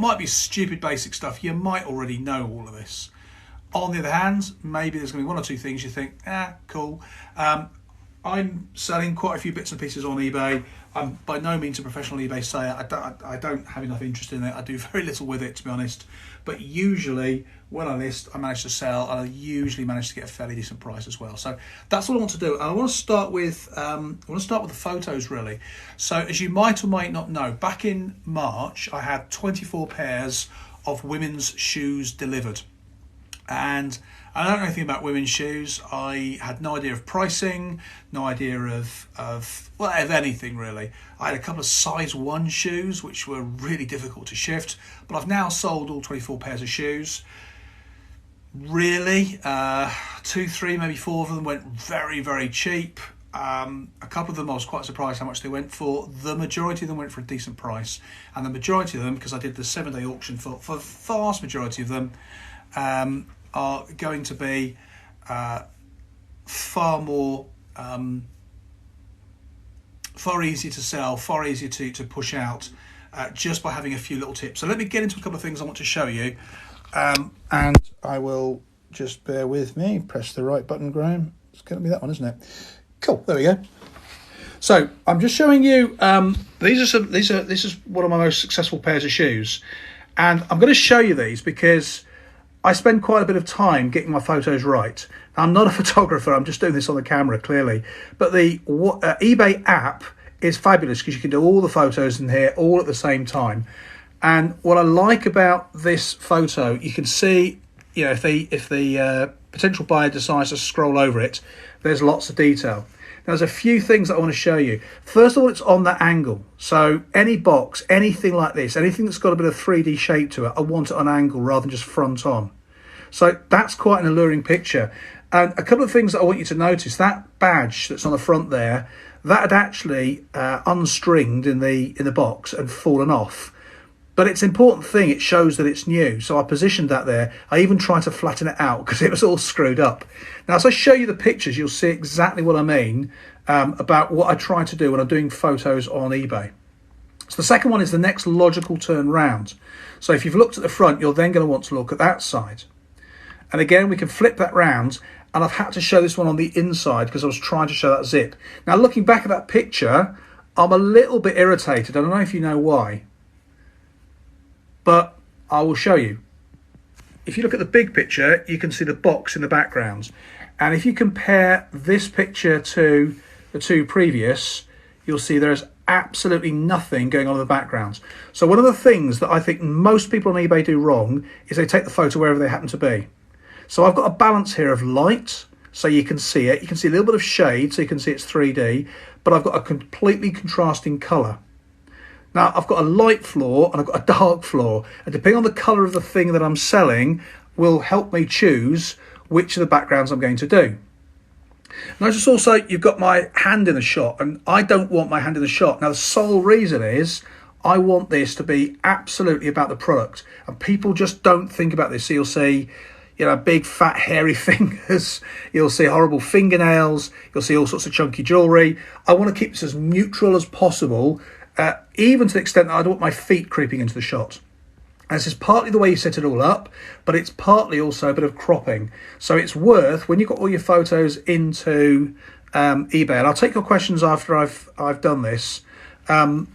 Might be stupid basic stuff. You might already know all of this. On the other hand, maybe there's going to be one or two things you think, cool. I'm selling quite a few bits and pieces on eBay. I'm by no means a professional eBay seller. I don't have enough interest in it. I do very little with it, to be honest. But usually, when I list, I manage to sell, and I usually manage to get a fairly decent price as well. So that's what I want to do. And I want to start with the photos, really. So as you might or might not know, back in March, I had 24 pairs of women's shoes delivered. And I don't know anything about women's shoes. I had no idea of pricing, no idea of anything really. I had a couple of size 1 shoes, which were really difficult to shift, but I've now sold all 24 pairs of shoes. Really, 2, 3, maybe 4 of them went very, very cheap. A couple of them I was quite surprised how much they went for. The majority of them went for a decent price, and the majority of them, because I did the 7-day auction for the vast majority of them, are going to be far easier to sell, far easier to push out, just by having a few little tips. So let me get into a couple of things I want to show you, and I will just bear with me. Press the right button, Graham. It's going to be that one, isn't it? Cool. There we go. So I'm just showing you. This is one of my most successful pairs of shoes, and I'm going to show you these because I spend quite a bit of time getting my photos right. I'm not a photographer, I'm just doing this on the camera, clearly. But the eBay app is fabulous because you can do all the photos in here all at the same time. And what I like about this photo, you can see, you know, if the potential buyer decides to scroll over it, there's lots of detail. Now, there's a few things that I want to show you. First of all, it's on that angle. So any box, anything like this, anything that's got a bit of 3D shape to it, I want it on angle rather than just front on. So that's quite an alluring picture. And a couple of things that I want you to notice, that badge that's on the front there, that had actually unstringed in the box and fallen off. But it's an important thing, it shows that it's new. So I positioned that there. I even tried to flatten it out because it was all screwed up. Now, as I show you the pictures, you'll see exactly what I mean about what I try to do when I'm doing photos on eBay. So the second one is the next logical turn round. So if you've looked at the front, you're then going to want to look at that side. And again, we can flip that round. And I've had to show this one on the inside because I was trying to show that zip. Now, looking back at that picture, I'm a little bit irritated. I don't know if you know why, but I will show you. If you look at the big picture, you can see the box in the background. And if you compare this picture to the two previous, you'll see there's absolutely nothing going on in the background. So one of the things that I think most people on eBay do wrong is they take the photo wherever they happen to be. So I've got a balance here of light, so you can see it. You can see a little bit of shade, so you can see it's 3D, but I've got a completely contrasting colour. Now, I've got a light floor and I've got a dark floor, and depending on the colour of the thing that I'm selling will help me choose which of the backgrounds I'm going to do. Notice also you've got my hand in the shot, and I don't want my hand in the shot. Now, the sole reason is I want this to be absolutely about the product, and people just don't think about this. So you'll see, you know, big fat hairy fingers, you'll see horrible fingernails, you'll see all sorts of chunky jewellery. I want to keep this as neutral as possible, even to the extent that I don't want my feet creeping into the shot. And this is partly the way you set it all up, but it's partly also a bit of cropping. So it's worth, when you've got all your photos into eBay, and I'll take your questions after I've done this. I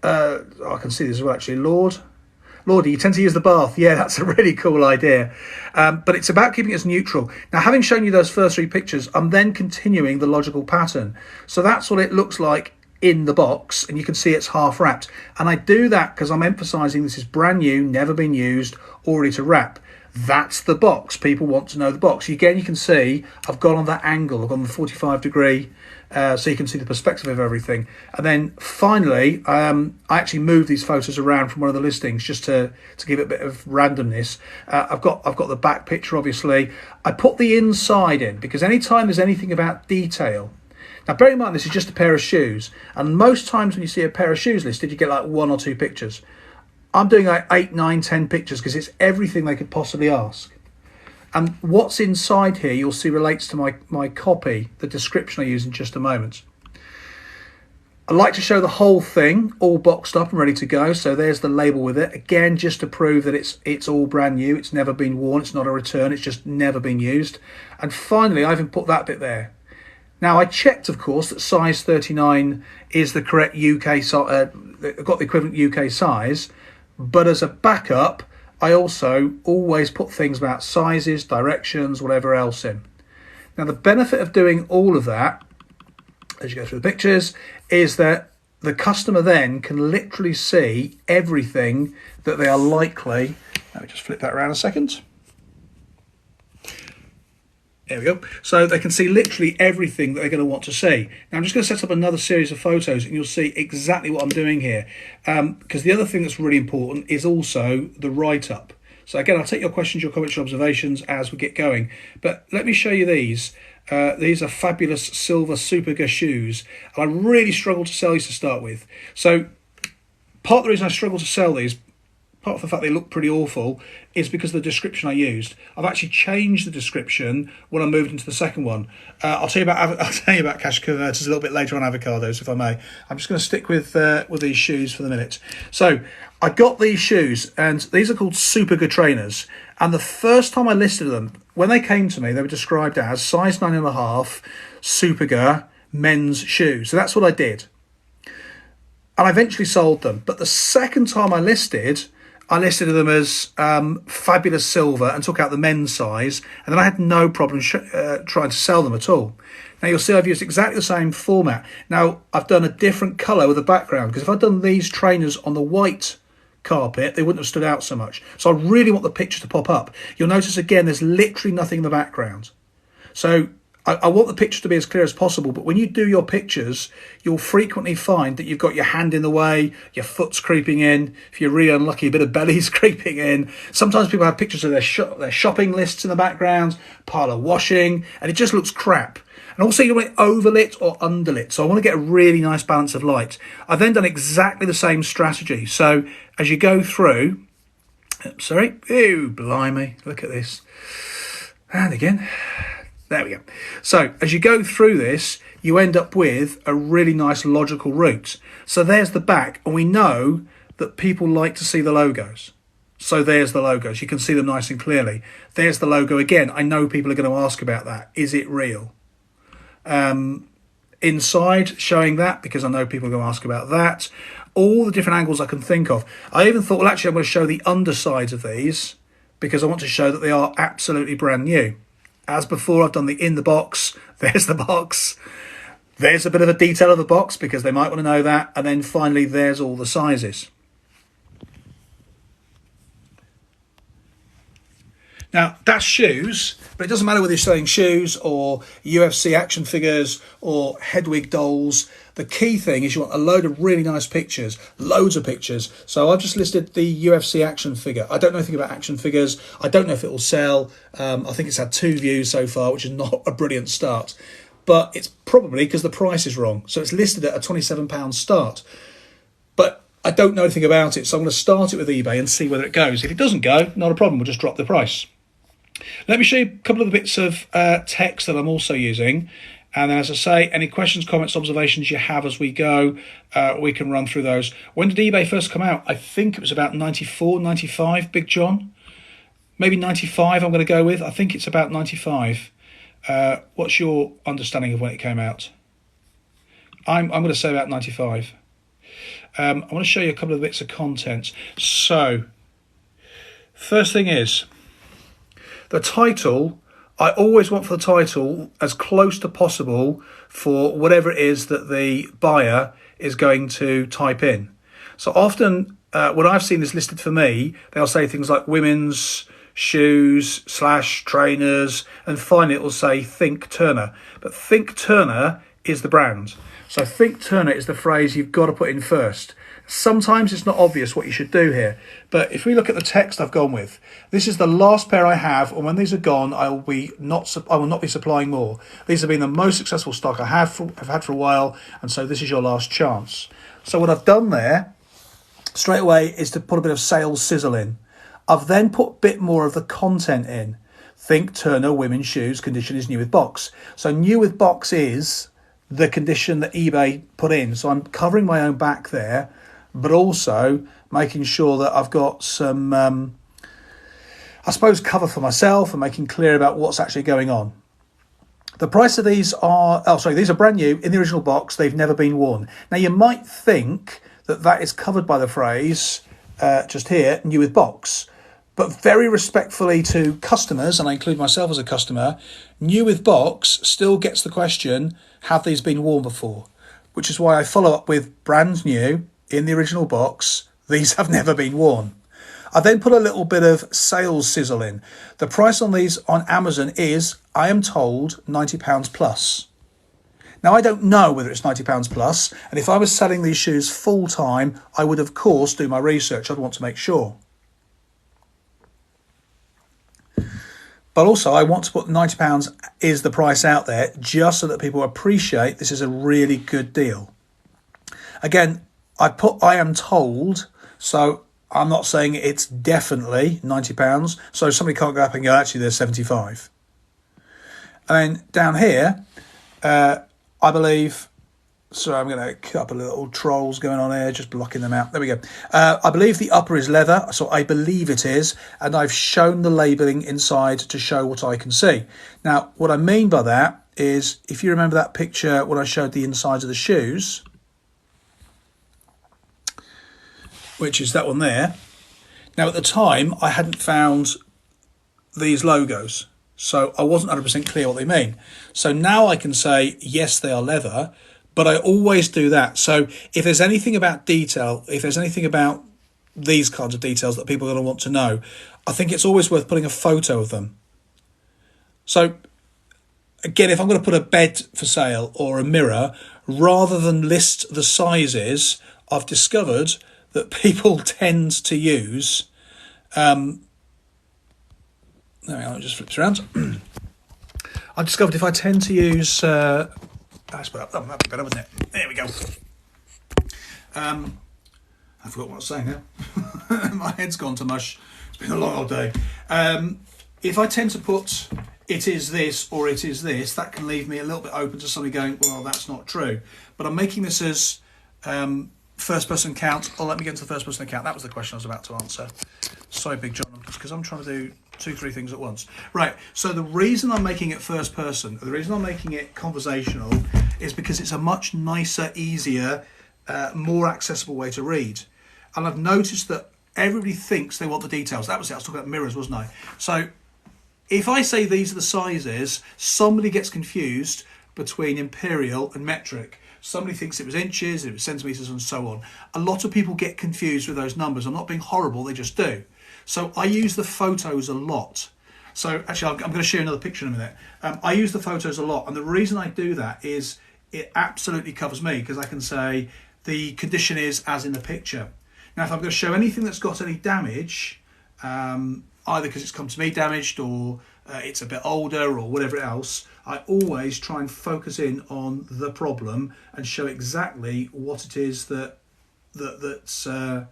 can see this as well, actually. Lordy, you tend to use the bath. Yeah, that's a really cool idea. But it's about keeping it as neutral. Now, having shown you those first 3 pictures, I'm then continuing the logical pattern. So that's what it looks like in the box, and you can see it's half wrapped. And I do that because I'm emphasizing this is brand new, never been used, all ready to wrap. That's the box. People want to know the box. Again, you can see I've gone on that angle. I've gone the 45 degree, so you can see the perspective of everything. And then finally, I actually moved these photos around from one of the listings just to give it a bit of randomness. I've got the back picture, obviously. I put the inside in because anytime there's anything about detail. Now, bear in mind, this is just a pair of shoes. And most times when you see a pair of shoes listed, you get like 1 or 2 pictures. I'm doing like 8, 9, 10 pictures because it's everything they could possibly ask. And what's inside here, you'll see, relates to my copy, the description I use in just a moment. I like to show the whole thing all boxed up and ready to go. So there's the label with it. Again, just to prove that it's all brand new. It's never been worn. It's not a return. It's just never been used. And finally, I even put that bit there. Now, I checked, of course, that size 39 is the correct UK size, got the equivalent UK size. But as a backup, I also always put things about sizes, directions, whatever else in. Now, the benefit of doing all of that, as you go through the pictures, is that the customer then can literally see everything that they are likely. Let me just flip that around a second. There we go. So they can see literally everything that they're going to want to see. Now I'm just going to set up another series of photos and you'll see exactly what I'm doing here. Because the other thing that's really important is also the write-up. So again, I'll take your questions, your comments, your observations as we get going. But let me show you these. These are fabulous silver Superga shoes. And I really struggle to sell these to start with. So part of the reason I struggle to sell these, apart from the fact they look pretty awful, is because of the description I used. I've actually changed the description when I moved into the second one. I'll tell you about cash converters a little bit later on avocados, if I may. I'm just going to stick with these shoes for the minute. So I got these shoes, and these are called Superga trainers. And the first time I listed them, when they came to me, they were described as size 9.5 Superga men's shoes. So that's what I did. And I eventually sold them. But the second time I listed them as fabulous silver and took out the men's size, and then I had no problem trying to sell them at all. Now you'll see I've used exactly the same format. Now I've done a different colour with the background, because if I'd done these trainers on the white carpet, they wouldn't have stood out so much. So I really want the picture to pop up. You'll notice again there's literally nothing in the background. So I want the picture to be as clear as possible, but when you do your pictures, you'll frequently find that you've got your hand in the way, your foot's creeping in. If you're really unlucky, a bit of belly's creeping in. Sometimes people have pictures of their shopping lists in the background, pile of washing, and it just looks crap. And also you want it overlit or underlit. So I want to get a really nice balance of light. I've then done exactly the same strategy. So as you go through, ooh, blimey, look at this. And again. There we go. So as you go through this, you end up with a really nice logical route. So there's the back, and we know that people like to see the logos. So there's the logos. You can see them nice and clearly. There's the logo again. I know people are going to ask about that. Is it real? Inside, showing that, because I know people are going to ask about that. All the different angles I can think of. I even thought, well, actually, I'm going to show the undersides of these, because I want to show that they are absolutely brand new. As before, I've done the in the box. There's the box. There's a bit of a detail of the box because they might want to know that. And then finally, there's all the sizes. Now, that's shoes, but it doesn't matter whether you're selling shoes or UFC action figures or Hedwig dolls. The key thing is you want a load of really nice pictures, loads of pictures. So I've just listed the UFC action figure. I don't know anything about action figures. I don't know if it will sell. I think it's had 2 views so far, which is not a brilliant start. But it's probably because the price is wrong. So it's listed at a £27 start. But I don't know anything about it, so I'm going to start it with eBay and see whether it goes. If it doesn't go, not a problem. We'll just drop the price. Let me show you a couple of the bits of text that I'm also using. And then, as I say, any questions, comments, observations you have as we go, we can run through those. When did eBay first come out? I think it was about 94, 95, Big John. Maybe 95 I'm going to go with. I think it's about 95. What's your understanding of when it came out? I'm going to say about 95. I want to show you a couple of bits of content. So, first thing is, the title, I always want for the title as close to possible for whatever it is that the buyer is going to type in. So often when I've seen this listed for me, they'll say things like women's shoes / trainers, and finally it will say Think Turner. But Think Turner is the brand. So Think Turner is the phrase you've got to put in first. Sometimes it's not obvious what you should do here, but if we look at the text I've gone with, this is the last pair I have, and when these are gone, I will not be supplying more. These have been the most successful stock I have had for a while, and so this is your last chance. So what I've done there straight away is to put a bit of sales sizzle in. I've then put a bit more of the content in. Think Turner women's shoes, condition is new with box. So new with box is the condition that eBay put in. So I'm covering my own back there, but also making sure that I've got some, I suppose, cover for myself and making clear about what's actually going on. The price of these are, these are brand new in the original box. They've never been worn. Now, you might think that that is covered by the phrase just here, new with box. But very respectfully to customers, and I include myself as a customer, new with box still gets the question, have these been worn before? Which is why I follow up with brand new in the original box. These have never been worn. I then put a little bit of sales sizzle in. The price on these on Amazon is, I am told, £90 plus. Now, I don't know whether it's £90 plus, and if I was selling these shoes full time, I would of course do my research. I'd want to make sure. But also, I want to put £90 is the price out there, just so that people appreciate this is a really good deal. Again, I put I am told, so I'm not saying it's definitely £90, so somebody can't go up and go, actually, there's 75. And then down here, I believe, sorry, I'm going to cut up a little trolls going on here, just blocking them out. There we go. I believe the upper is leather, so I believe it is, and I've shown the labelling inside to show what I can see. Now, what I mean by that is, if you remember that picture when I showed the insides of the shoes, which is that one there. Now, at the time, I hadn't found these logos, so I wasn't 100% clear what they mean. So now I can say, yes, they are leather, but I always do that. So if there's anything about detail, if there's anything about these kinds of details that people are going to want to know, I think it's always worth putting a photo of them. So again, if I'm going to put a bed for sale or a mirror, rather than list the sizes, I've discovered that people tend to use, there we are, it just flips around. I've discovered if I tend to use, that'd be better, wouldn't it? There we go. I forgot what I was saying now. My head's gone to mush. It's been a long old day. If I tend to put it is this or it is this, that can leave me a little bit open to somebody going, well, that's not true. But I'm making this as first person account. Oh, let me get into the first person account. That was the question I was about to answer. Sorry, Big John, because I'm trying to do 2-3 things at once. Right, so the reason I'm making it first person, the reason I'm making it conversational, is because it's a much nicer, easier, more accessible way to read. And I've noticed that everybody thinks they want the details. That was it, I was talking about mirrors, wasn't I? So if I say these are the sizes, somebody gets confused between imperial and metric. Somebody thinks it was inches, it was centimetres and so on. A lot of people get confused with those numbers. I'm not being horrible, they just do. So I use the photos a lot. So actually, I'm going to show you another picture in a minute. I use the photos a lot. And the reason I do that is it absolutely covers me, because I can say the condition is as in the picture. Now, if I'm going to show anything that's got any damage, either because it's come to me damaged or it's a bit older or whatever else, I always try and focus in on the problem and show exactly what it is that we're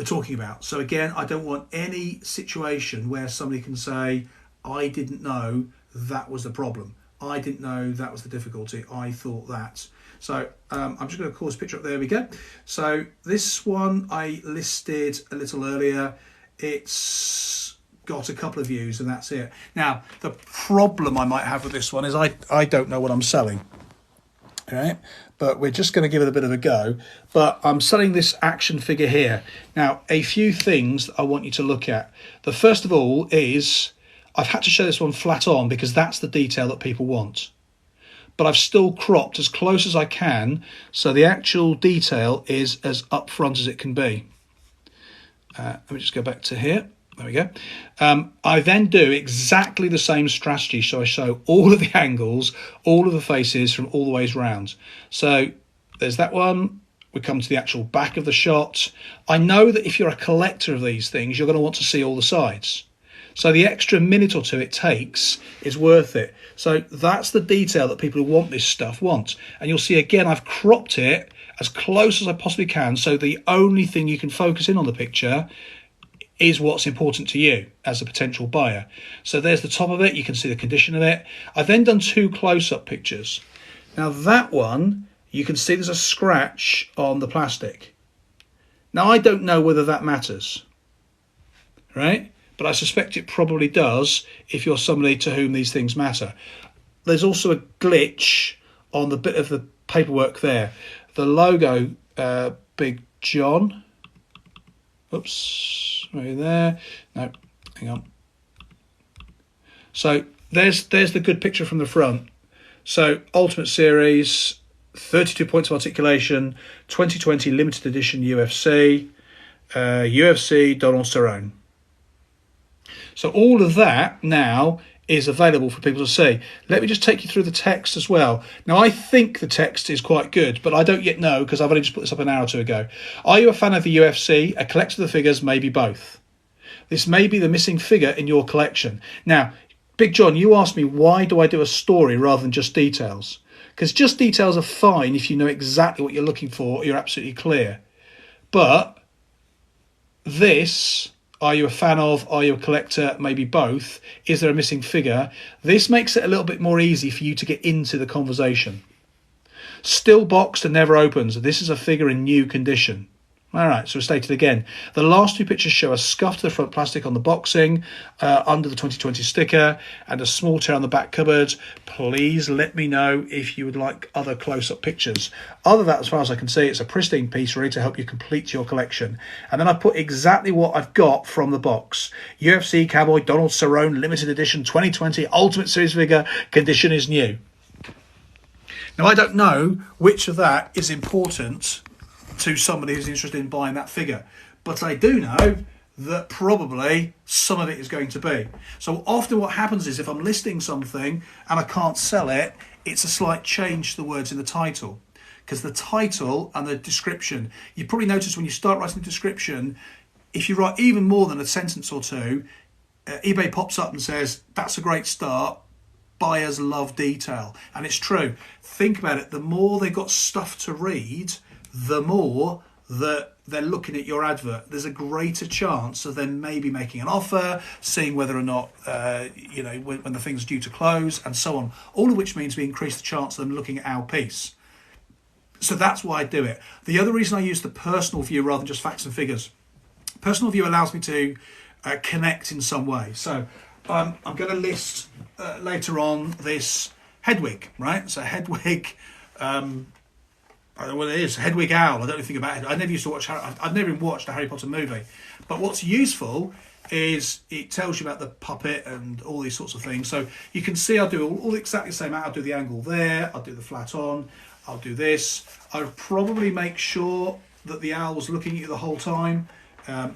talking about. So again, I don't want any situation where somebody can say, I didn't know that was the problem. I didn't know that was the difficulty. I thought that. So I'm just going to call this picture up. There we go. So this one I listed a little earlier. It's got a couple of views and that's it. Now, the problem I might have with this one is I don't know what I'm selling. Okay, but we're just going to give it a bit of a go. But I'm selling this action figure here. Now, a few things that I want you to look at. The first of all is I've had to show this one flat on because that's the detail that people want. But I've still cropped as close as I can, so the actual detail is as upfront as it can be. Let me just go back to here. There we go. I then do exactly the same strategy. So I show all of the angles, all of the faces from all the ways round. So there's that one. We come to the actual back of the shot. I know that if you're a collector of these things, you're going to want to see all the sides. So the extra minute or two it takes is worth it. So that's the detail that people who want this stuff want. And you'll see again, I've cropped it as close as I possibly can. So the only thing you can focus in on the picture is what's important to you as a potential buyer. So there's the top of it. You can see the condition of it. I've then done 2 close-up pictures. Now that one, you can see there's a scratch on the plastic. Now I don't know whether that matters, right? But I suspect it probably does if you're somebody to whom these things matter. There's also a glitch on the bit of the paperwork there. The logo, Big John. Oops, right there. No, hang on. So there's the good picture from the front. So Ultimate Series, 32 points of articulation, 2020 limited edition UFC, UFC Donald Cerrone. So all of that now is available for people to see. Let me just take you through the text as well. Now, I think the text is quite good, but I don't yet know because I've only just put this up an hour or two ago. Are you a fan of the UFC? A collector of the figures? Maybe both. This may be the missing figure in your collection. Now, Big John, you asked me, why do I do a story rather than just details? Because just details are fine if you know exactly what you're looking for, you're absolutely clear. But this, are you a fan of, are you a collector, maybe both, is there a missing figure? This makes it a little bit more easy for you to get into the conversation. Still boxed and never opens. This is a figure in new condition. All right, so stated again. The last two pictures show a scuff to the front plastic on the boxing, under the 2020 sticker, and a small tear on the back cupboard. Please let me know if you would like other close-up pictures. Other than that, as far as I can see, it's a pristine piece ready to help you complete your collection. And then I put exactly what I've got from the box. UFC Cowboy Donald Cerrone Limited Edition 2020 Ultimate Series figure. Condition is new. Now, I don't know which of that is important to somebody who's interested in buying that figure, but I do know that probably some of it is going to be. So often what happens is if I'm listing something and I can't sell it, it's a slight change to the words in the title, because the title and the description, you probably notice when you start writing the description, if you write even more than a sentence or two, eBay pops up and says, that's a great start, buyers love detail. And it's true. Think about it, the more they've got stuff to read, the more that they're looking at your advert. There's a greater chance of them maybe making an offer, seeing whether or not, when the thing's due to close, and so on. All of which means we increase the chance of them looking at our piece. So that's why I do it. The other reason I use the personal view rather than just facts and figures. Personal view allows me to connect in some way. So I'm going to list later on this Hedwig, right? So Hedwig... I don't know what it is. Hedwig Owl. I don't know anything about it. I never used to watch. I've never even watched a Harry Potter movie. But what's useful is it tells you about the puppet and all these sorts of things. So you can see I do all exactly the same. I'll do the angle there. I'll do the flat on. I'll do this. I'll probably make sure that the owl's looking at you the whole time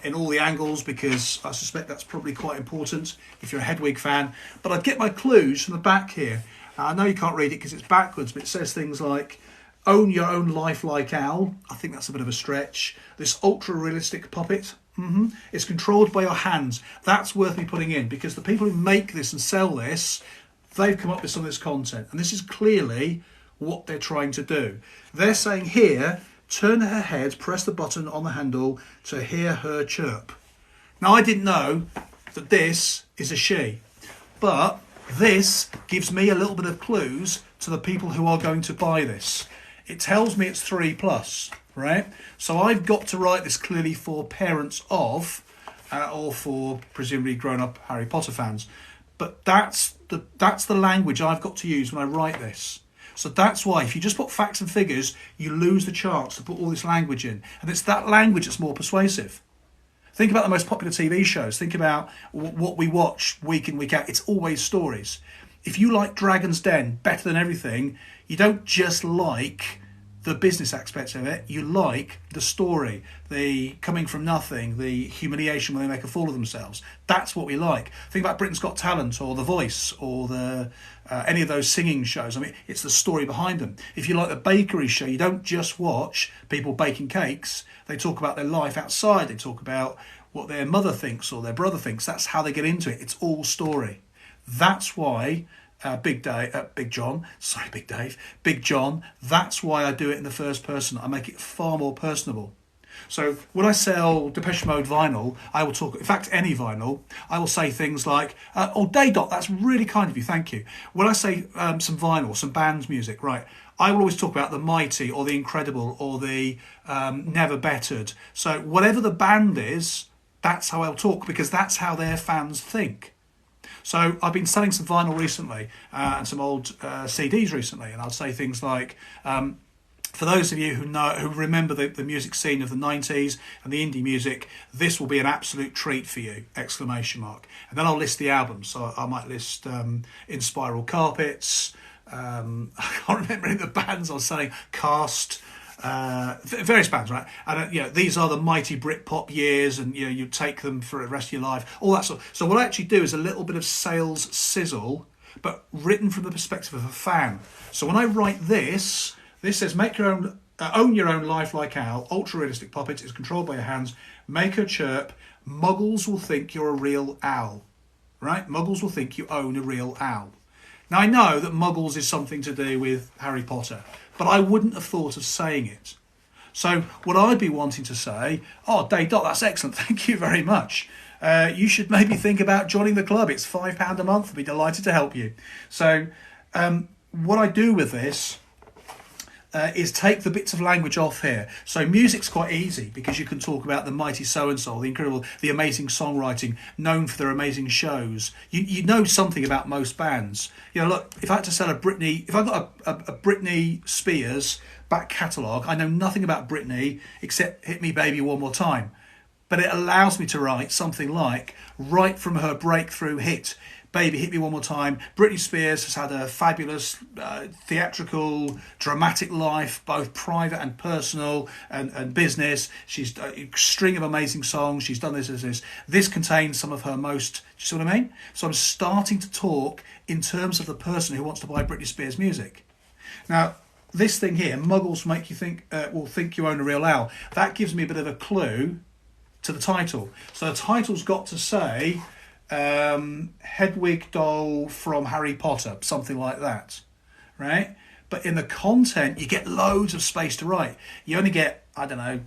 in all the angles, because I suspect that's probably quite important if you're a Hedwig fan. But I'd get my clues from the back here. I know you can't read it because it's backwards, but it says things like, own your own lifelike owl. I think that's a bit of a stretch. This ultra-realistic puppet. It's controlled by your hands. That's worth me putting in, because the people who make this and sell this, they've come up with some of this content. And this is clearly what they're trying to do. They're saying here, turn her head, press the button on the handle to hear her chirp. Now, I didn't know that this is a she, but this gives me a little bit of clues to the people who are going to buy this. It tells me it's 3+, right? So I've got to write this clearly for parents of, or for presumably grown-up Harry Potter fans. But that's the language I've got to use when I write this. So that's why if you just put facts and figures, you lose the chance to put all this language in. And it's that language that's more persuasive. Think about the most popular TV shows. Think about what we watch week in, week out. It's always stories. If you like Dragon's Den better than everything, you don't just like the business aspects of it, you like the story, the coming from nothing, the humiliation when they make a fool of themselves. That's what we like. Think about Britain's Got Talent or The Voice or the any of those singing shows. I mean, it's the story behind them. If you like the bakery show, you don't just watch people baking cakes. They talk about their life outside. They talk about what their mother thinks or their brother thinks. That's how they get into it. It's all story. That's why Big John, that's why I do it in the first person. I make it far more personable. So when I sell Depeche Mode vinyl, I will talk, in fact, any vinyl, I will say things like, oh, Daydot, that's really kind of you, thank you. When I say some vinyl, some band's music, right, I will always talk about the mighty or the incredible or the never bettered. So whatever the band is, that's how I'll talk, because that's how their fans think. So I've been selling some vinyl recently and some old CDs recently, and I'll say things like, for those of you who remember the music scene of the 90s and the indie music, this will be an absolute treat for you! Exclamation mark. And then I'll list the albums. So I might list In Spiral Carpets. I can't remember any of the bands I was selling. Cast. Various bands, right? And these are the mighty Britpop years, and you take them for the rest of your life. All that sort. So what I actually do is a little bit of sales sizzle, but written from the perspective of a fan. So when I write this. This says, make your own, own your own life like Al, ultra-realistic puppet is controlled by your hands, make her chirp, muggles will think you're a real owl, right? Muggles will think you own a real owl. Now, I know that muggles is something to do with Harry Potter, but I wouldn't have thought of saying it. So what I'd be wanting to say, oh, Dave Dot, that's excellent, thank you very much. You should maybe think about joining the club. It's £5 a month, I'd be delighted to help you. So what I do with this is take the bits of language off here. So music's quite easy because you can talk about the mighty so-and-so, the incredible, the amazing songwriting, known for their amazing shows. You know something about most bands. Look, if I had to sell if I got a Britney Spears back catalogue, I know nothing about Britney except Hit Me Baby One More Time. But it allows me to write something like, right from her breakthrough hit, Baby Hit Me One More Time. Britney Spears has had a fabulous theatrical, dramatic life, both private and personal and business. She's a string of amazing songs. She's done this. This contains some of her most, do you see what I mean? So I'm starting to talk in terms of the person who wants to buy Britney Spears music. Now, this thing here, muggles make you think, will think you own a real owl. That gives me a bit of a clue to the title. So the title's got to say, Hedwig doll from Harry Potter, something like that, right? But in the content, you get loads of space to write. You only get, I don't know,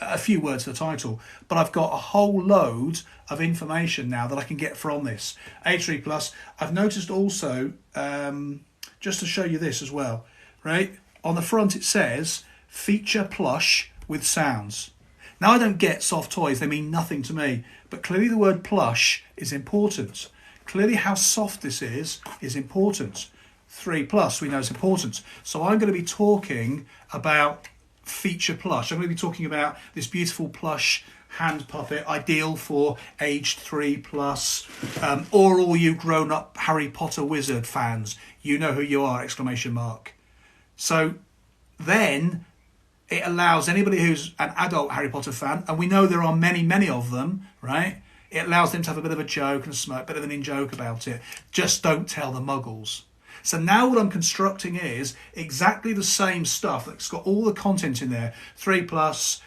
a few words for the title, but I've got a whole load of information now that I can get from this. H3+. I've noticed also, just to show you this as well, right? On the front it says, feature plush with sounds. Now, I don't get soft toys, they mean nothing to me, but clearly the word plush is important. Clearly how soft this is important. 3+, we know it's important. So I'm going to be talking about feature plush. I'm going to be talking about this beautiful plush hand puppet, ideal for aged 3+, or all you grown-up Harry Potter wizard fans. You know who you are, exclamation mark. So then it allows anybody who's an adult Harry Potter fan, and we know there are many, many of them, right? It allows them to have a bit of a joke and a smirk, bit of an in-joke about it. Just don't tell the muggles. So now what I'm constructing is exactly the same stuff that's got all the content in there. 3+,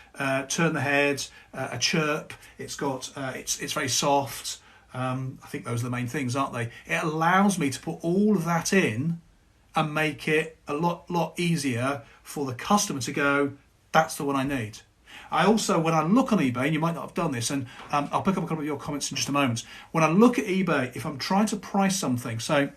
turn the head, a chirp. It's got, it's very soft. I think those are the main things, aren't they? It allows me to put all of that in and make it a lot easier for the customer to go, that's the one I need. I also, when I look on eBay, and you might not have done this, and I'll pick up a couple of your comments in just a moment. When I look at eBay, if I'm trying to price something, so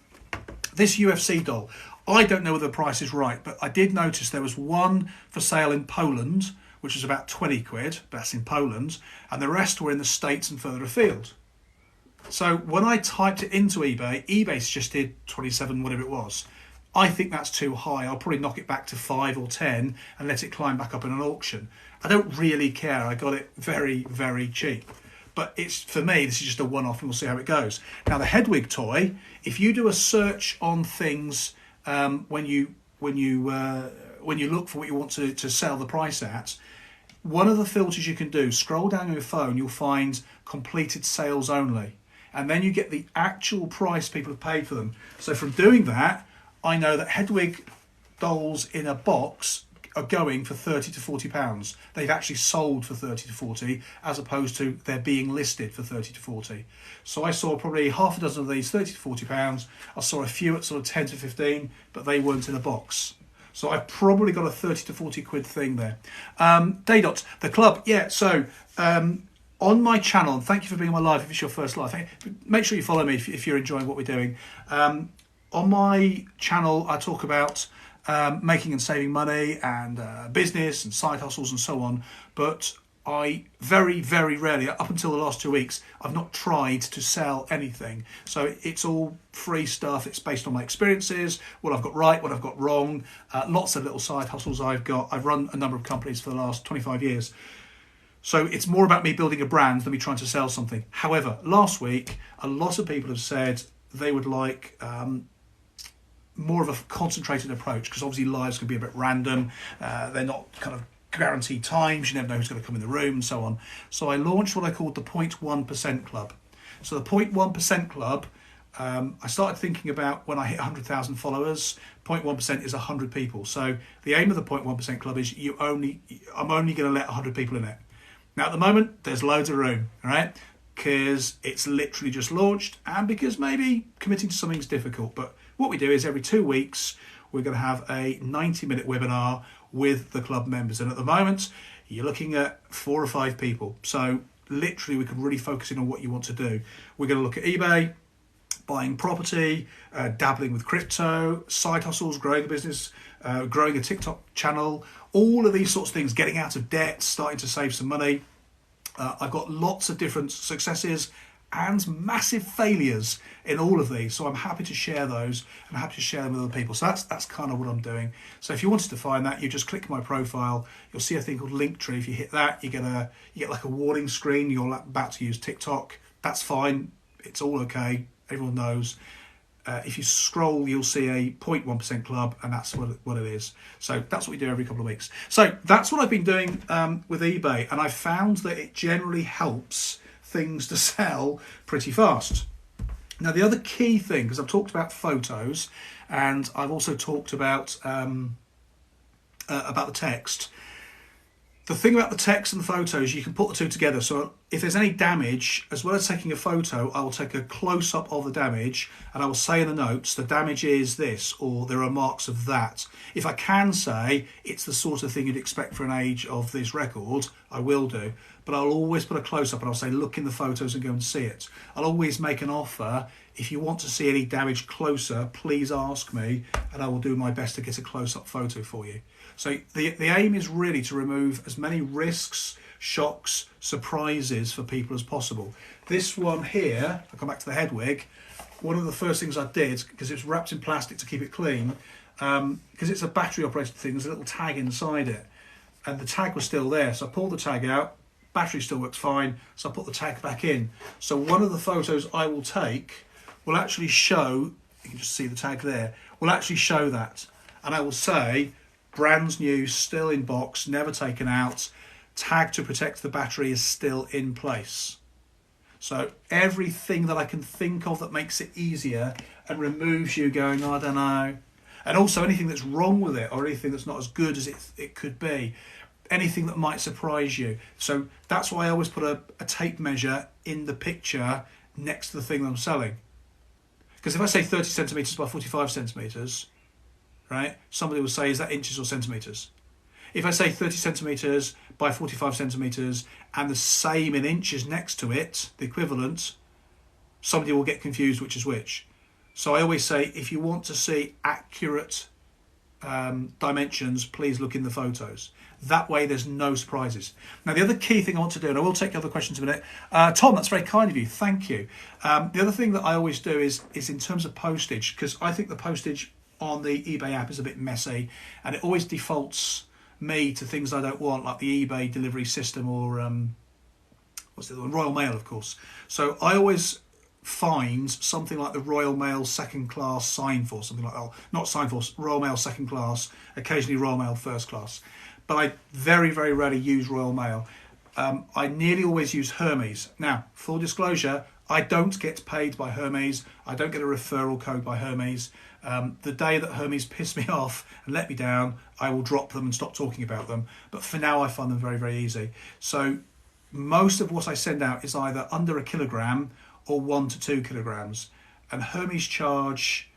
this UFC doll, I don't know whether the price is right, but I did notice there was one for sale in Poland, which was about 20 quid, that's in Poland, and the rest were in the States and further afield. So when I typed it into eBay, eBay suggested 27, whatever it was. I think that's too high. I'll probably knock it back to 5 or 10 and let it climb back up in an auction. I don't really care. I got it very, very cheap. But it's, for me, this is just a one-off and we'll see how it goes. Now, the Hedwig toy, if you do a search on things when you look for what you want to sell the price at, one of the filters you can do, scroll down on your phone, you'll find completed sales only. And then you get the actual price people have paid for them. So from doing that, I know that Hedwig dolls in a box are going for £30 to £40. They've actually sold for 30 to 40, as opposed to they're being listed for 30 to 40. So I saw probably half a dozen of these, 30 to £40. I saw a few at sort of 10 to 15, but they weren't in a box. So I've probably got a 30 to 40 quid thing there. Daydot, the club, yeah, so on my channel, and thank you for being on my live if it's your first live. Make sure you follow me if you're enjoying what we're doing. On my channel, I talk about making and saving money and business and side hustles and so on. But I very, very rarely, up until the last 2 weeks, I've not tried to sell anything. So it's all free stuff. It's based on my experiences, what I've got right, what I've got wrong, lots of little side hustles I've got. I've run a number of companies for the last 25 years. So it's more about me building a brand than me trying to sell something. However, last week, a lot of people have said they would like more of a concentrated approach, because obviously lives can be a bit random. They're not kind of guaranteed times. You never know who's going to come in the room and so on. So I launched what I called the 0.1% Club. So the 0.1% Club, I started thinking about when I hit 100,000 followers, 0.1% is 100 people. So the aim of the 0.1% Club is I'm only going to let 100 people in it. Now at the moment, there's loads of room, all right? Because it's literally just launched and because maybe committing to something is difficult. But what we do is every 2 weeks, we're going to have a 90-minute webinar with the club members. And at the moment, you're looking at 4 or 5 people. So literally, we can really focus in on what you want to do. We're going to look at eBay, buying property, dabbling with crypto, side hustles, growing a business, growing a TikTok channel, all of these sorts of things, getting out of debt, starting to save some money. I've got lots of different successes and massive failures in all of these. So I'm happy to share those and happy to share them with other people. So that's kind of what I'm doing. So if you wanted to find that, you just click my profile. You'll see a thing called Linktree. If you hit that, you get like a warning screen. You're about to use TikTok. That's fine. It's all okay. Everyone knows. If you scroll, you'll see a 0.1% Club, and that's what it is. So that's what we do every couple of weeks. So that's what I've been doing with eBay, and I found that it generally helps things to sell pretty fast. Now, the other key thing, because I've talked about photos, and I've also talked about the text. The thing about the text and the photos, you can put the two together. So if there's any damage, as well as taking a photo, I will take a close-up of the damage and I will say in the notes, the damage is this, or there are marks of that. If I can say it's the sort of thing you'd expect for an age of this record, I will do. But I'll always put a close-up and I'll say, look in the photos and go and see it. I'll always make an offer. If you want to see any damage closer, please ask me and I will do my best to get a close-up photo for you. So the aim is really to remove as many risks, shocks, surprises for people as possible. This one here, I'll come back to the head wig, one of the first things I did, because it's wrapped in plastic to keep it clean, because it's a battery operated thing, there's a little tag inside it. And the tag was still there, so I pulled the tag out, battery still works fine, so I put the tag back in. So one of the photos I will take will actually show, you can just see the tag there, will actually show that. And I will say, brand new, still in box, never taken out, tag to protect the battery is still in place. So everything that I can think of that makes it easier and removes you going, I don't know. And also anything that's wrong with it or anything that's not as good as it could be. Anything that might surprise you. So that's why I always put a tape measure in the picture next to the thing that I'm selling. Because if I say 30 centimetres by 45 centimetres, right, somebody will say, is that inches or centimetres? If I say 30 centimetres by 45 centimetres and the same in inches next to it, the equivalent, somebody will get confused which is which. So I always say, if you want to see accurate dimensions, please look in the photos. That way there's no surprises. Now the other key thing I want to do, and I will take other questions in a minute. Tom, that's very kind of you, thank you. The other thing that I always do is in terms of postage, because I think the postage on the eBay app is a bit messy and it always defaults me to things I don't want, like the eBay delivery system or what's the other one? Royal Mail, of course. So I always find something like the Royal Mail second class sign force, something like that. Not sign force, Royal Mail second class, occasionally Royal Mail first class. But I very, very rarely use Royal Mail. I nearly always use Hermes. Now, full disclosure, I don't get paid by Hermes. I don't get a referral code by Hermes. The day that Hermes piss me off and let me down, I will drop them and stop talking about them. But for now, I find them very, very easy. So most of what I send out is either under a kilogram or 1 to 2 kilograms. And Hermes charge,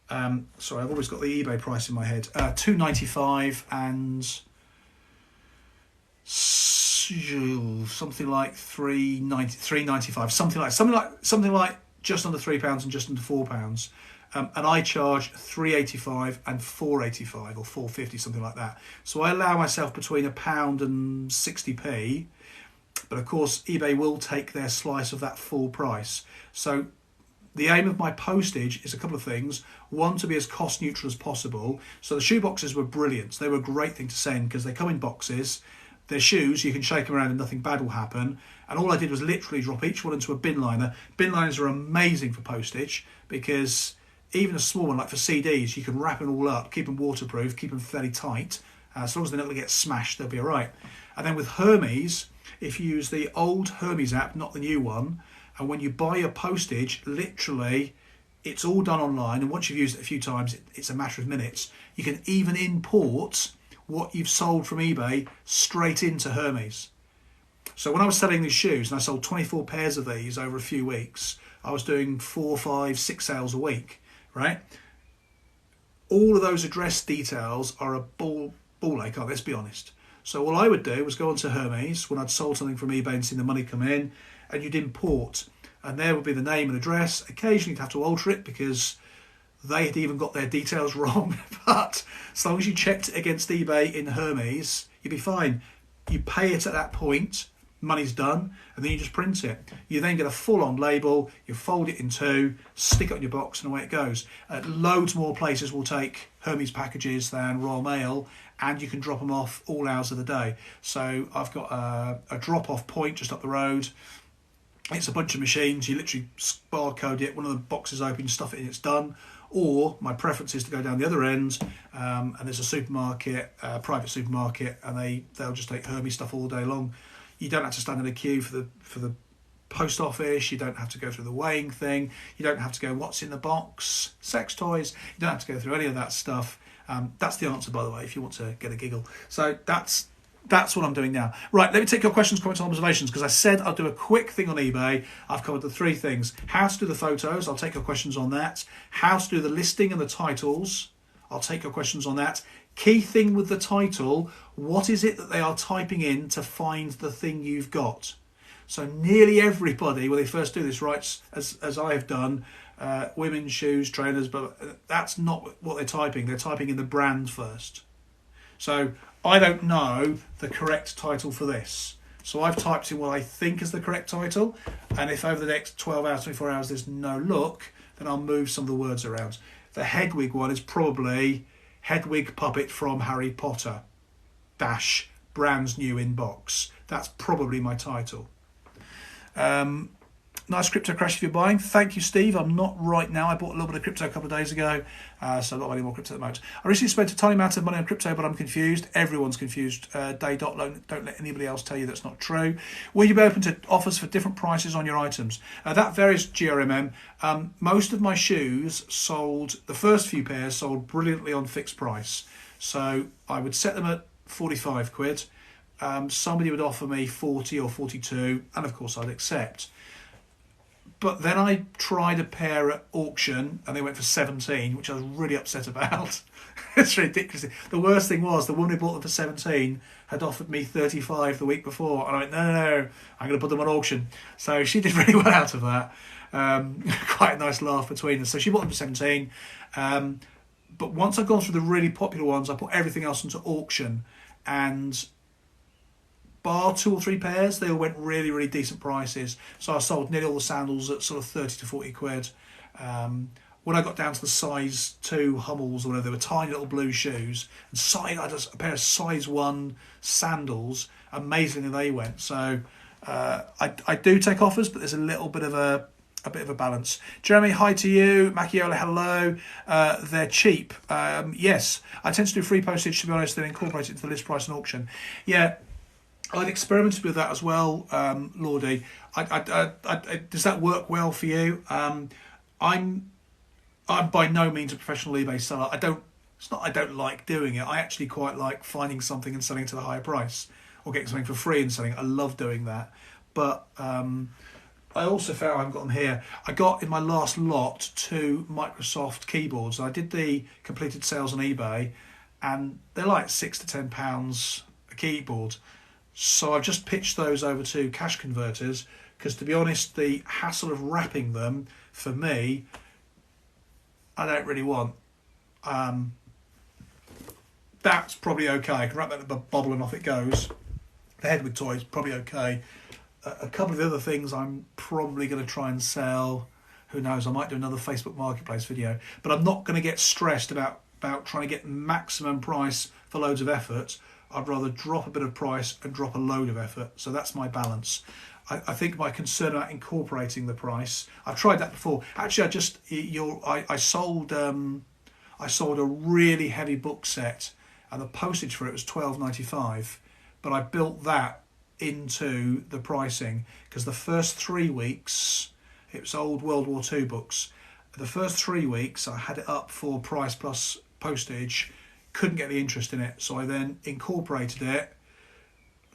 sorry, I've always got the eBay price in my head, $2.95 and something like $3.95, something like just under £3 and just under £4. and I charge £3.85 and £4.85 or £4.50, something like that. So I allow myself between £1 and 60p, but of course eBay will take their slice of that full price. So the aim of my postage is a couple of things. One, to be as cost neutral as possible. So the shoe boxes were brilliant. They were a great thing to send because they come in boxes. They're shoes, you can shake them around and nothing bad will happen. And all I did was literally drop each one into a bin liner. Bin liners are amazing for postage because even a small one, like for CDs, you can wrap them all up, keep them waterproof, keep them fairly tight. As long as they're not going to get smashed, they'll be all right. And then with Hermes, if you use the old Hermes app, not the new one, and when you buy your postage, literally, it's all done online. And once you've used it a few times, it's a matter of minutes. You can even import what you've sold from eBay straight into Hermes. So when I was selling these shoes, and I sold 24 pairs of these over a few weeks, I was doing 4, 5, 6 sales a week, right? All of those address details are a ball ache, let's be honest. So all I would do was go onto Hermes when I'd sold something from eBay and seen the money come in, and you'd import, and there would be the name and address. Occasionally you'd have to alter it because they had even got their details wrong, but as long as you checked it against eBay in Hermes, you'd be fine. You pay it at that point, money's done, and then you just print it. You then get a full-on label, you fold it in two, stick it on your box, and away it goes. Loads more places will take Hermes packages than Royal Mail, and you can drop them off all hours of the day. So I've got a drop-off point just up the road. It's a bunch of machines. You literally barcode it, one of the boxes open, stuff it in, it's done. Or my preference is to go down the other end, and there's a supermarket, a private supermarket, and they'll just take Hermes stuff all day long. You don't have to stand in a queue for the post office. You don't have to go through the weighing thing. You don't have to go, what's in the box? Sex toys. You don't have to go through any of that stuff. That's the answer, by the way, if you want to get a giggle. So that's what I'm doing now. Right, let me take your questions, comments, and observations, because I said I'll do a quick thing on eBay. I've covered the 3 things. How to do the photos, I'll take your questions on that. How to do the listing and the titles, I'll take your questions on that. Key thing with the title, what is it that they are typing in to find the thing you've got? So nearly everybody, when they first do this, writes, as I have done, women's shoes, trainers, but that's not what they're typing. They're typing in the brand first. So I don't know the correct title for this. So I've typed in what I think is the correct title. And if over the next 12 hours, 24 hours, there's no luck, then I'll move some of the words around. The Hedwig one is probably Hedwig Puppet from Harry Potter - Brand's new inbox. That's probably my title. Nice crypto crash if you're buying. Thank you, Steve. I'm not right now. I bought a little bit of crypto a couple of days ago, so not any more crypto at the moment. I recently spent a tiny amount of money on crypto, but I'm confused. Everyone's confused. Don't let anybody else tell you that's not true. Will you be open to offers for different prices on your items? That varies, GRMM. Most of my shoes sold, the first few pairs sold brilliantly on fixed price. So I would set them at 45 quid. Somebody would offer me 40 or 42, and of course I'd accept. But then I tried a pair at auction and they went for 17, which I was really upset about. It's ridiculous. The worst thing was the woman who bought them for 17 had offered me 35 the week before. And I went, no, I'm going to put them on auction. So she did really well out of that. Quite a nice laugh between us. So she bought them for 17. But once I'd gone through the really popular ones, I put everything else into auction. And bar 2 or 3 pairs, they all went really, really decent prices. So I sold nearly all the sandals at sort of 30 to 40 quid. When I got down to the size 2 Hummels or whatever, they were tiny little blue shoes. And I had a pair of size 1 sandals. Amazingly, they went. So I do take offers, but there's a little bit of a balance. Jeremy, hi to you. Macchiola, hello. They're cheap. Yes, I tend to do free postage, to be honest, then incorporate it into the list price and auction. Yeah. I've experimented with that as well, Lordy. Does that work well for you? I'm by no means a professional eBay seller. It's not I don't like doing it. I actually quite like finding something and selling it to the higher price, or getting something for free and selling it. I love doing that. But I also found, I haven't got them here, I got in my last lot 2 Microsoft keyboards. I did the completed sales on eBay, and they're like £6 to £10 a keyboard. So I've just pitched those over to cash converters because, to be honest, the hassle of wrapping them, for me, I don't really want. That's probably okay. I can wrap that in a bubble and off it goes. The head with toys, probably okay. A couple of the other things I'm probably going to try and sell. Who knows? I might do another Facebook Marketplace video. But I'm not going to get stressed about trying to get maximum price for loads of effort. I'd rather drop a bit of price and drop a load of effort. So that's my balance. I think my concern about incorporating the price. I've tried that before. Actually, I sold a really heavy book set, and the postage for it was $12.95. But I built that into the pricing because the first 3 weeks, it was old World War II books. The first 3 weeks I had it up for price plus postage, couldn't get the interest in it, so I then incorporated it,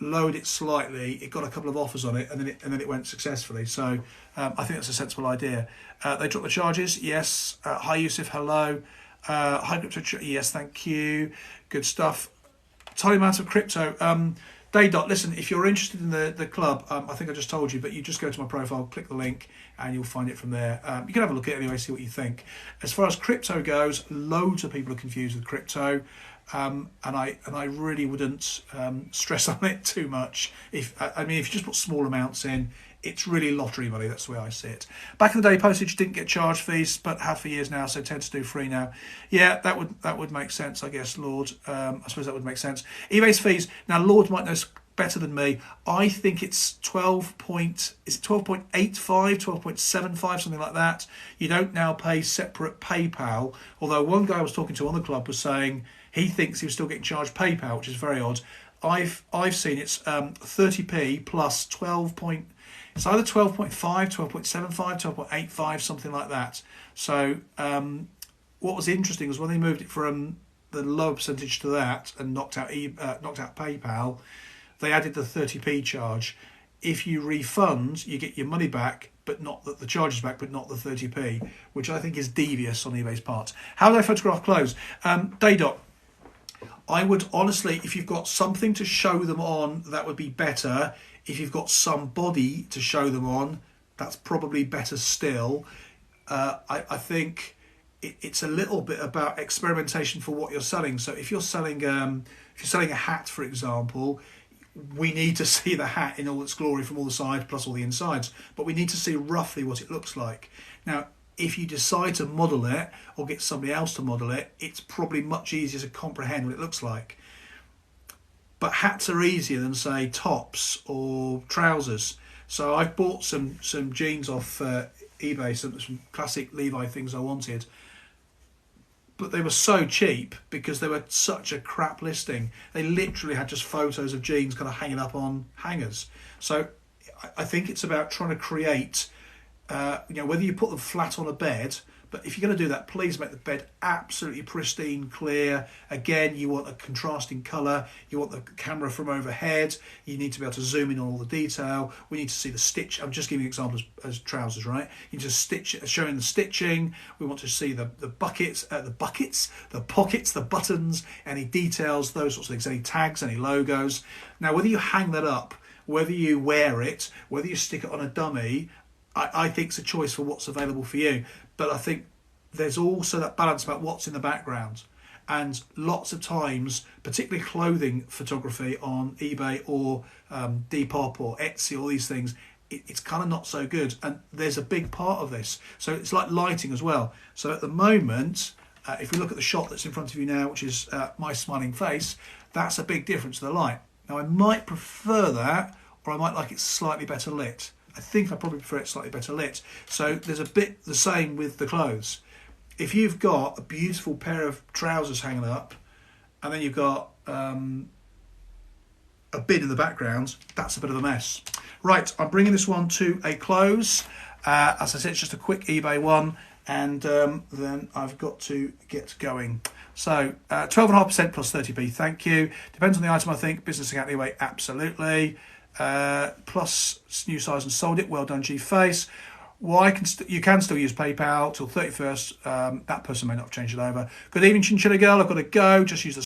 lowered it slightly, it got a couple of offers on it, and then it went successfully. So I think that's a sensible idea. They dropped the charges, yes. Hi Yusuf, hello. Hi crypto, yes, thank you. Good stuff. Tiny amount of crypto. Daydot, listen, if you're interested in the club, I think I just told you, but you just go to my profile, click the link, and you'll find it from there. You can have a look at it anyway, see what you think. As far as crypto goes, loads of people are confused with crypto, and I really wouldn't stress on it too much. If you just put small amounts in, it's really lottery money. That's the way I see it. Back in the day, postage didn't get charge fees, but have for years now, so tend to do free now. Yeah, that would make sense, I guess, Lord. I suppose that would make sense. eBay's fees. Now, Lord might know better than me. I think it's 12.85, 12.75, something like that. You don't now pay separate PayPal. Although one guy I was talking to on the club was saying he thinks he was still getting charged PayPal, which is very odd. I've seen it's 30p plus 12. It's either 12.5, 12.75, 12.85, something like that. So what was interesting was when they moved it from the lower percentage to that and knocked out PayPal, they added the 30p charge. If you refund, you get your money back, but not the charges back, but not the 30p, which I think is devious on eBay's part. How do I photograph clothes? Daydot. I would honestly, if you've got something to show them on, that would be better. If you've got somebody to show them on, that's probably better still. I think it's a little bit about experimentation for what you're selling. So if you're selling a hat, for example, we need to see the hat in all its glory from all the sides plus all the insides, but we need to see roughly what it looks like. Now, if you decide to model it or get somebody else to model it, it's probably much easier to comprehend what it looks like. But hats are easier than, say, tops or trousers. So I've bought some jeans off eBay, some classic Levi things I wanted. But they were so cheap because they were such a crap listing. They literally had just photos of jeans kind of hanging up on hangers. So I think it's about trying to create, whether you put them flat on a bed, but if you're going to do that, please make the bed absolutely pristine, clear. Again, you want a contrasting colour. You want the camera from overhead. You need to be able to zoom in on all the detail. We need to see the stitch. I'm just giving examples as trousers, right? You need to stitch, showing the stitching. We want to see the pockets, the buttons, any details, those sorts of things, any tags, any logos. Now, whether you hang that up, whether you wear it, whether you stick it on a dummy, I think it's a choice for what's available for you. But I think there's also that balance about what's in the background. And lots of times, particularly clothing photography on eBay or Depop or Etsy, all these things, it's kind of not so good. And there's a big part of this. So it's like lighting as well. So at the moment, if we look at the shot that's in front of you now, which is my smiling face, that's a big difference to the light. Now, I might prefer that, or I might like it slightly better lit. I think I probably prefer it slightly better lit. So there's a bit the same with the clothes. If you've got a beautiful pair of trousers hanging up, and then you've got a bin in the background, that's a bit of a mess. Right, I'm bringing this one to a close. As I said, it's just a quick eBay one, and then I've got to get going. So 12.5% plus 30p, thank you. Depends on the item, I think. Business account anyway, absolutely. Plus new size and sold it. Well done, G-Face. You can still use PayPal till 31st. That person may not have changed it over. Good evening, Chinchilla Girl. I've got to go. Just use the